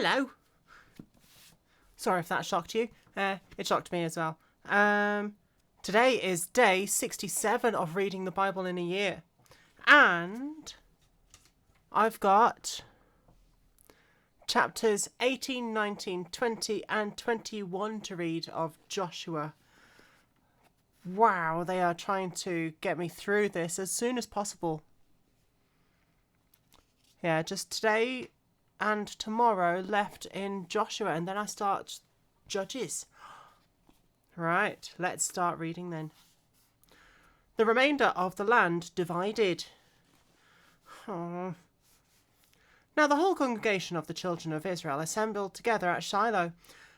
hello. Sorry if that shocked you. It shocked me as well. Today is day 67 of reading the Bible in a year. And I've got chapters 18, 19, 20 and 21 to read of Joshua. Wow, they are trying to get me through this as soon as possible. Yeah, just today and tomorrow left in Joshua, and then I start Judges. Right, let's start reading then. The remainder of the land divided. Oh. Now the whole congregation of the children of Israel assembled together at Shiloh,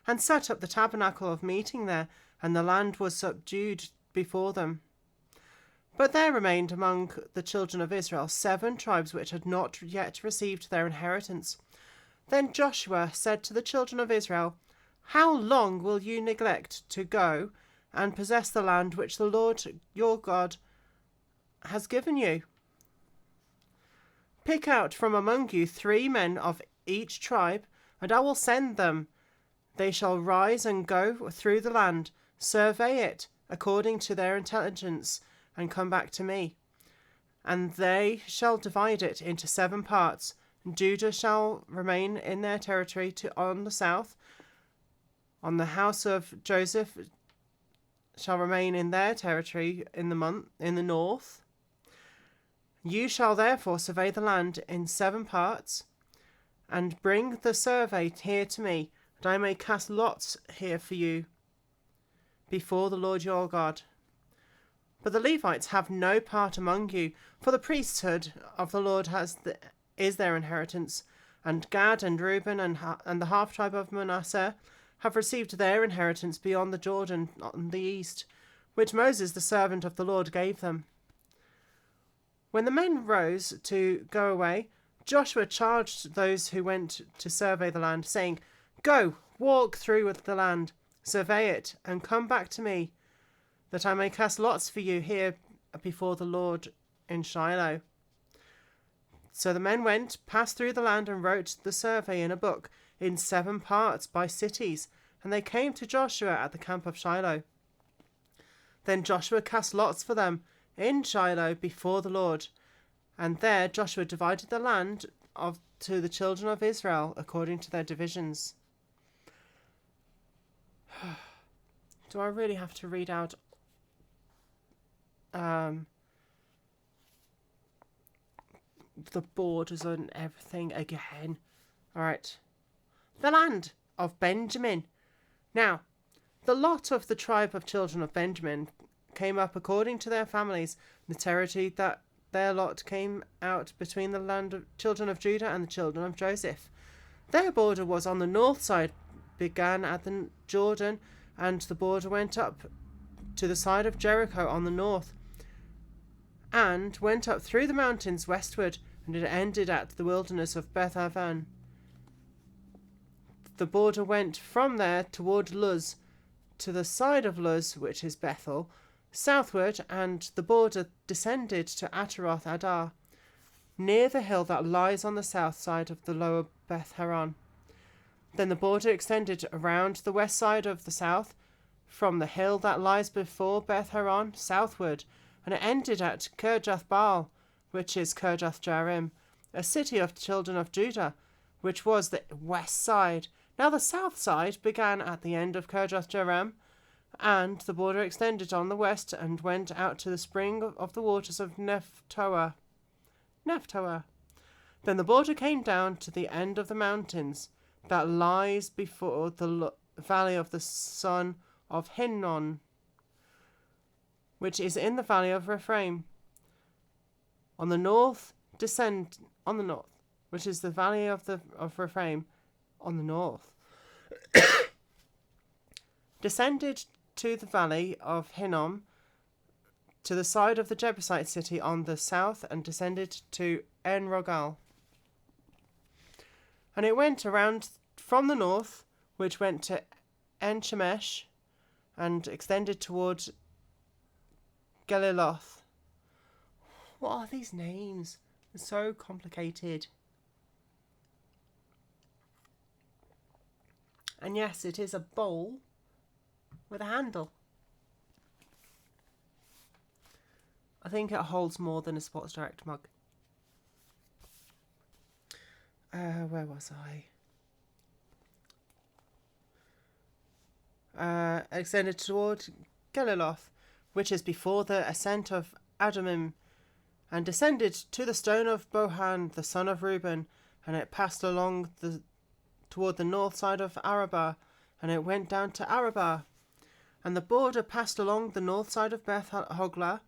and set up the tabernacle of meeting there, and the land was subdued before them. But there remained among the children of Israel 7 tribes which had not yet received their inheritance. Then Joshua said to the children of Israel, "How long will you neglect to go and possess the land which the Lord your God has given you? Pick out from among you 3 men of each tribe, and I will send them. They shall rise and go through the land, survey it according to their intelligence, and come back to me. And they shall divide it into 7 parts. Judah shall remain in their territory on the south. On the house of Joseph shall remain in their territory in the north. You shall therefore survey the land in 7 parts, and bring the survey here to me, that I may cast lots here for you before the Lord your God. But the Levites have no part among you, for the priesthood of the Lord is their inheritance, and Gad and Reuben and the half-tribe of Manasseh have received their inheritance beyond the Jordan on the east, which Moses the servant of the Lord gave them." When the men rose to go away, Joshua charged those who went to survey the land, saying, "Go, walk through the land, survey it, and come back to me, that I may cast lots for you here before the Lord in Shiloh." So the men went, passed through the land, and wrote the survey in a book in 7 parts by cities, and they came to Joshua at the camp of Shiloh. Then Joshua cast lots for them in Shiloh before the Lord, and there Joshua divided the land to the children of Israel according to their divisions. Do I really have to read out the borders and everything again? All right. The land of Benjamin. Now, the lot of the tribe of children of Benjamin came up according to their families. The territory that their lot came out between the land of children of Judah and the children of Joseph. Their border was on the north side, began at the Jordan, and the border went up to the side of Jericho on the north, and went up through the mountains westward, and it ended at the wilderness of Beth-aven. The border went from there toward Luz, to the side of Luz, which is Bethel, southward, and the border descended to Ataroth Adar, near the hill that lies on the south side of the lower Beth Horon. Then the border extended around the west side of the south, from the hill that lies before Beth Horon southward, and it ended at Kirjath Baal, which is Kirjath Jearim, a city of the children of Judah, which was the west side. Now the south side began at the end of Kirjath Jearim, and the border extended on the west and went out to the spring of the waters of Nephtoah. Then the border came down to the end of the mountains that lies before the valley of the son of Hinnom, which is in the valley of Rephaim. On the north, which is the valley of Rephaim, on the north, descended to the valley of Hinnom, to the side of the Jebusite city on the south, and descended to En-Rogel. And it went around from the north, which went to En-Shemesh, and extended toward Geliloth. What are these names? They're so complicated. And yes, it is a bowl with a handle. I think it holds more than a Sports Direct mug. Where was I? Extended toward Geliloth, which is before the ascent of Adumim, and descended to the stone of Bohan, the son of Reuben, and it passed along toward the north side of Arabah, and it went down to Arabah. And the border passed along the north side of Beth Hogla.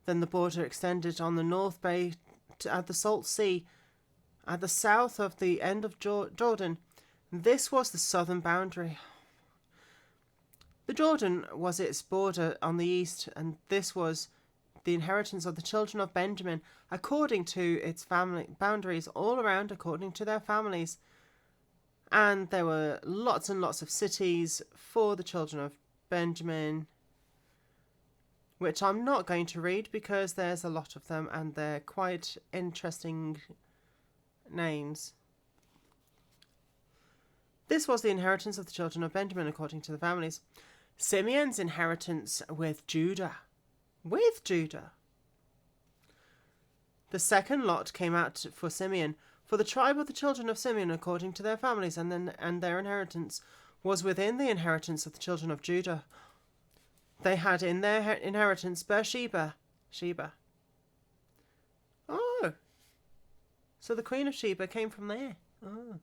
Then the border extended on the north bay at the Salt Sea, at the south of the end of Jordan. This was the southern boundary. The Jordan was its border on the east, and this was the inheritance of the children of Benjamin, according to its family boundaries, all around according to their families. And there were lots and lots of cities for the children of Benjamin, which I'm not going to read because there's a lot of them and they're quite interesting names. This was the inheritance of the children of Benjamin according to the families. Simeon's inheritance with Judah. With Judah. The second lot came out for Simeon, for the tribe of the children of Simeon according to their families, and their inheritance was within the inheritance of the children of Judah. They had in their inheritance Beersheba. Sheba. Oh. So the Queen of Sheba came from there. Oh.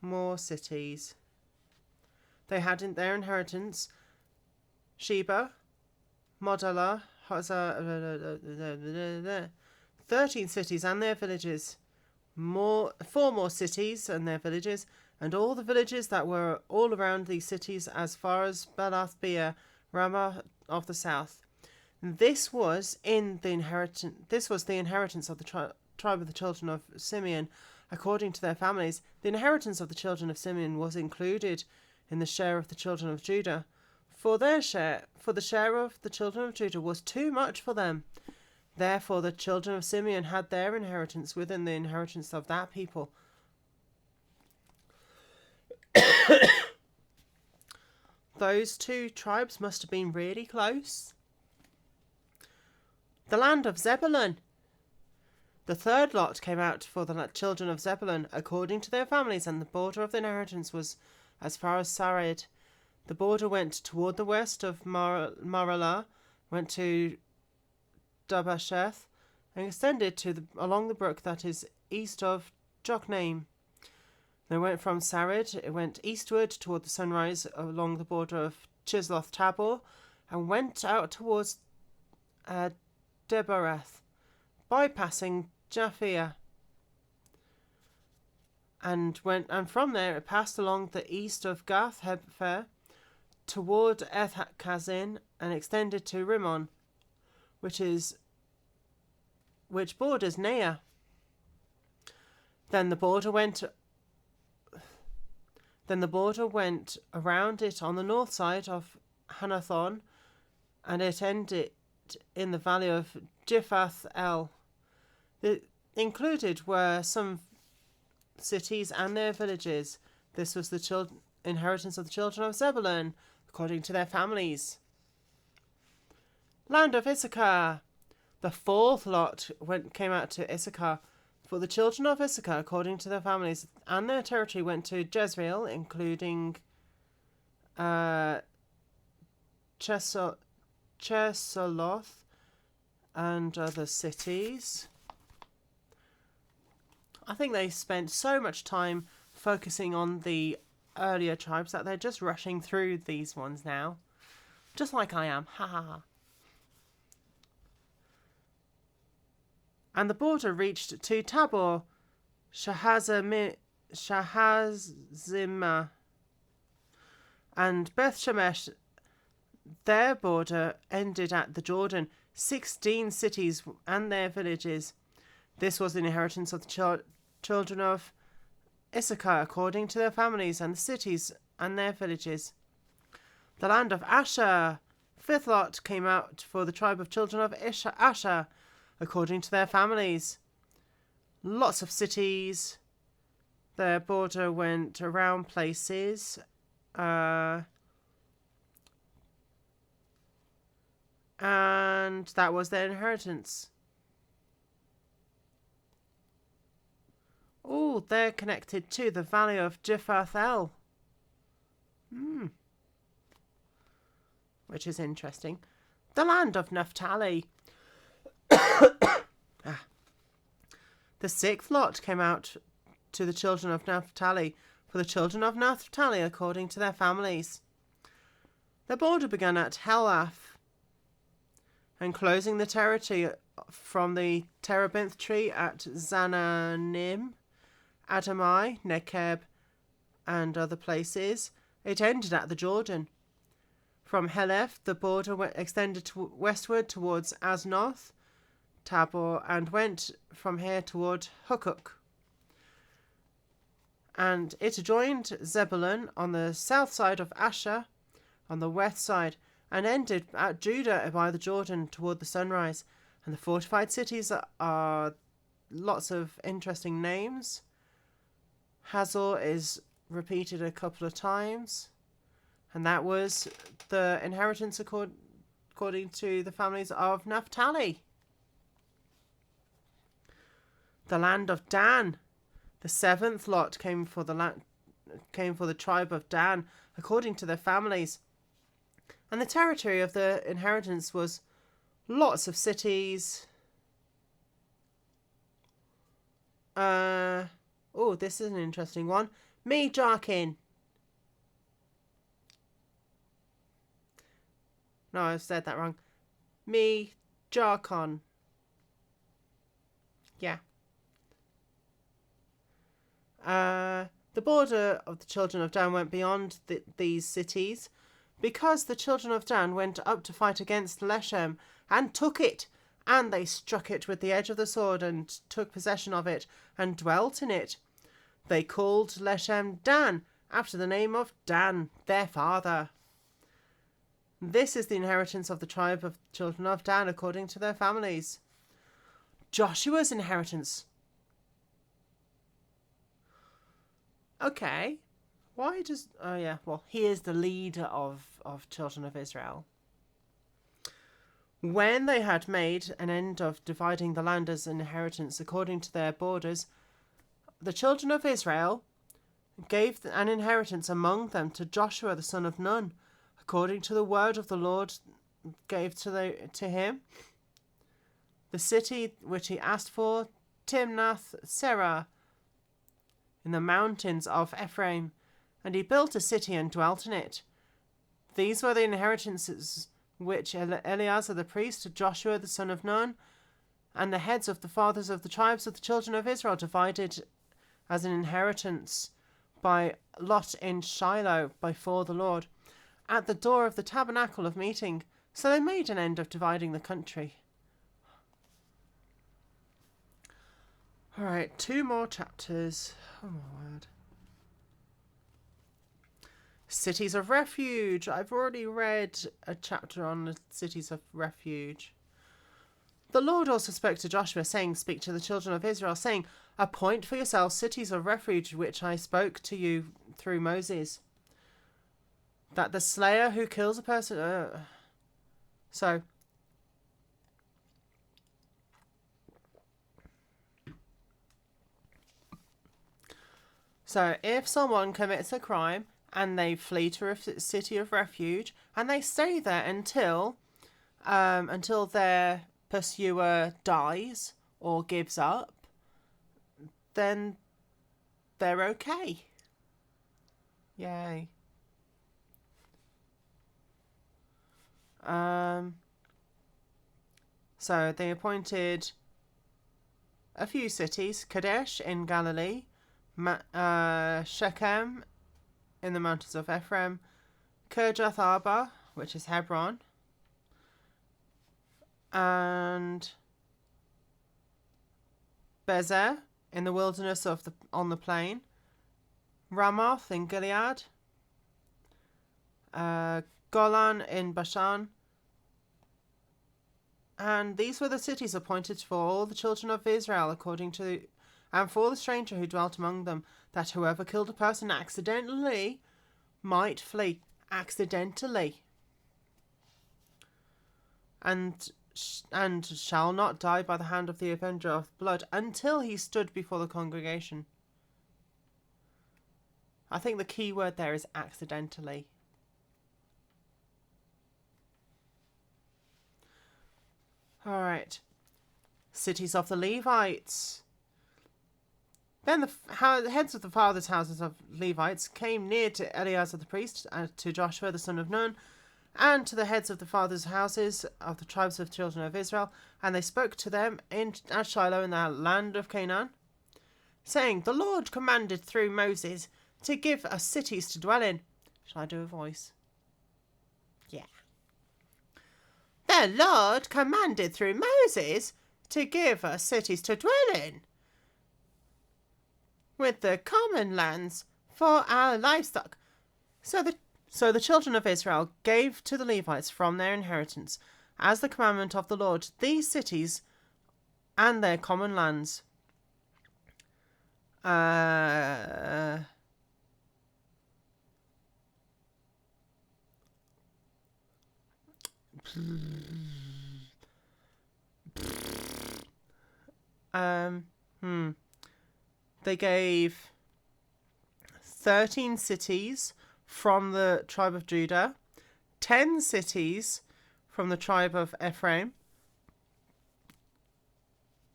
More cities. They had in their inheritance Sheba, Modala, 13 cities and their villages. 4 more cities and their villages, and all the villages that were all around these cities as far as Balath Beer, Ramah of the south. This was the inheritance of the tribe of the children of Simeon, according to their families. The inheritance of the children of Simeon was included in the share of the children of Judah. For the share of the children of Judah was too much for them. Therefore the children of Simeon had their inheritance within the inheritance of that people. Those two tribes must have been really close. The land of Zebulun. The third lot came out for the children of Zebulun according to their families, and the border of the inheritance was as far as Sarid. The border went toward the west of Maralah, went to Dabasheth, and extended along the brook that is east of Jokneam. They went from Sarid, it went eastward toward the sunrise along the border of Chisloth Tabor, and went out towards Debareth, bypassing Japhia. And from there it passed along the east of Gath Hefer toward Eth-Kazin and extended to Rimmon, which borders Nea. Then the border went around it on the north side of Hanathon, and it ended in the valley of Jiphath El. The included were some cities and their villages. This was the inheritance of the children of Zebulun, according to their families. Land of Issachar. The fourth lot came out to Issachar. For the children of Issachar, according to their families, and their territory went to Jezreel, including Chesoloth and other cities. I think they spent so much time focusing on the earlier tribes that they're just rushing through these ones now. Just like I am. Ha ha ha. And the border reached to Tabor, Shahazimah, and Beth Shemesh. Their border ended at the Jordan, 16 cities and their villages. This was the inheritance of the children of Issachar, according to their families, and the cities and their villages. The land of Asher. Fifth lot came out for the tribe of children of Asher, according to their families. Lots of cities. Their border went around places. And that was their inheritance. Oh, they're connected to the valley of Jiphath El. Which is interesting. The land of Naphtali. The sixth lot came out to the children of Naphtali, for the children of Naphtali according to their families. Their border began at Helath, enclosing the territory from the terebinth tree at Zananim, Adamai, Nekeb, and other places. It ended at the Jordan. From Heleph, the border extended westward towards Aznoth, Tabor, and went from here toward Hukuk. And it adjoined Zebulun on the south side of Asher, on the west side, and ended at Judah by the Jordan toward the sunrise. And the fortified cities are lots of interesting names. Hazor is repeated a couple of times, and that was the inheritance according to the families of Naphtali. The land of Dan. The seventh lot came for the tribe of Dan, according to their families. And the territory of the inheritance was lots of cities. This is an interesting one. Me Jarkin. No, I've said that wrong. Me Jarkon. Yeah. The border of the children of Dan went beyond these cities, because the children of Dan went up to fight against Leshem and took it, and they struck it with the edge of the sword and took possession of it and dwelt in it. They called Leshem Dan, after the name of Dan, their father. This is the inheritance of the tribe of children of Dan according to their families. Joshua's inheritance. Okay. Why does... Oh, yeah. Well, he is the leader of children of Israel. When they had made an end of dividing the land as an inheritance according to their borders, the children of Israel gave an inheritance among them to Joshua the son of Nun, according to the word of the Lord gave to him. The city which he asked for, Timnath Serah, in the mountains of Ephraim, and he built a city and dwelt in it. These were the inheritances which Eleazar the priest, Joshua the son of Nun, and the heads of the fathers of the tribes of the children of Israel divided as an inheritance by lot in Shiloh before the Lord, at the door of the tabernacle of meeting. So they made an end of dividing the country. All right, 2 more chapters. Oh my word. Cities of refuge. I've already read a chapter on the cities of refuge. The Lord also spoke to Joshua, saying, Speak to the children of Israel, saying, Appoint for yourselves cities of refuge, which I spoke to you through Moses, that the slayer who kills a person... So if someone commits a crime and they flee to a city of refuge and they stay there until their pursuer dies or gives up, then they're okay. Yay. So they appointed a few cities: Kadesh in Galilee, Shechem in the mountains of Ephraim, Kirjath Arba, which is Hebron, and Bezer in the wilderness on the plain, Ramoth in Gilead, Golan in Bashan, And these were the cities appointed for all the children of Israel, according to, and for the stranger who dwelt among them, that whoever killed a person accidentally might flee. Accidentally. And shall not die by the hand of the avenger of blood until he stood before the congregation. I think the key word there is accidentally. All right. Cities of the Levites. Then the heads of the fathers' houses of Levites came near to Eleazar the priest, and to Joshua the son of Nun, and to the heads of the fathers' houses of the tribes of the children of Israel, and they spoke to them at Shiloh in the land of Canaan, saying, The Lord commanded through Moses to give us cities to dwell in. Shall I do a voice? Yeah. The Lord commanded through Moses to give us cities to dwell in, with the common lands for our livestock. So the children of Israel gave to the Levites from their inheritance, as the commandment of the Lord, these cities and their common lands. They gave 13 cities from the tribe of Judah, 10 cities from the tribe of Ephraim,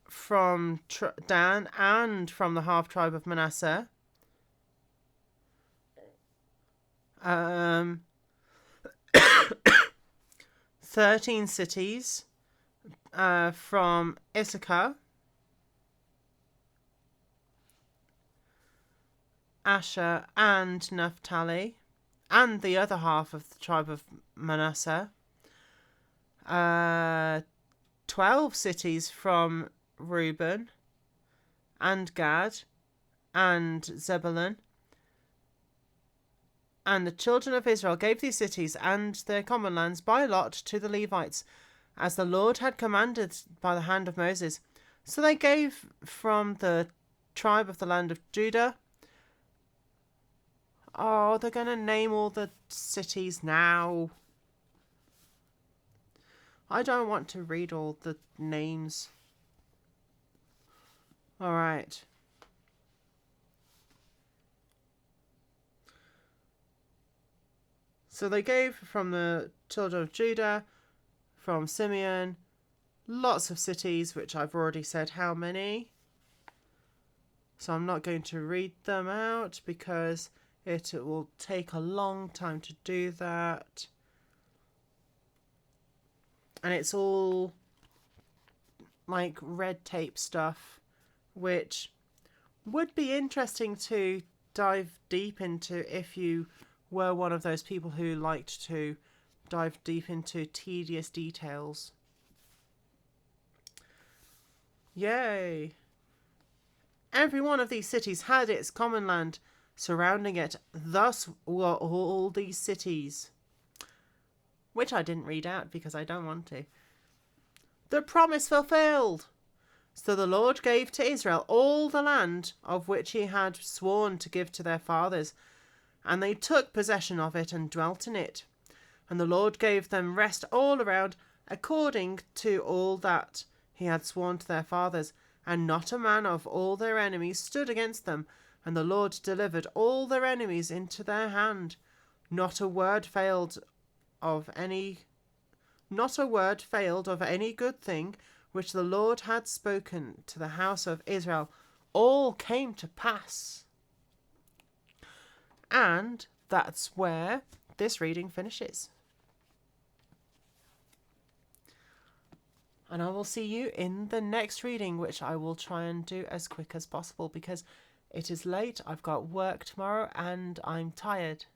from Dan, and from the half tribe of Manasseh. 13 cities from Issachar, Asher, and Naphtali, and the other half of the tribe of Manasseh. 12 cities from Reuben, and Gad, and Zebulun. And the children of Israel gave these cities and their common lands by lot to the Levites, as the Lord had commanded by the hand of Moses. So they gave from the tribe of the land of Judah. Oh, they're going to name all the cities now. I don't want to read all the names. All right. So they gave from the children of Judah, from Simeon, lots of cities, which I've already said how many. So I'm not going to read them out because it will take a long time to do that. And it's all like red tape stuff, which would be interesting to dive deep into if you were one of those people who liked to dive deep into tedious details. Yay! Every one of these cities had its common land surrounding it. Thus were all these cities. Which I didn't read out because I don't want to. The promise fulfilled. So the Lord gave to Israel all the land of which he had sworn to give to their fathers, and they took possession of it and dwelt in it. And the Lord gave them rest all around, according to all that he had sworn to their fathers, and not a man of all their enemies stood against them, and the Lord delivered all their enemies into their hand. Not a word failed of any good thing which the Lord had spoken to the house of Israel. All came to pass. And that's where this reading finishes. And I will see you in the next reading, which I will try and do as quick as possible because it is late. I've got work tomorrow and I'm tired.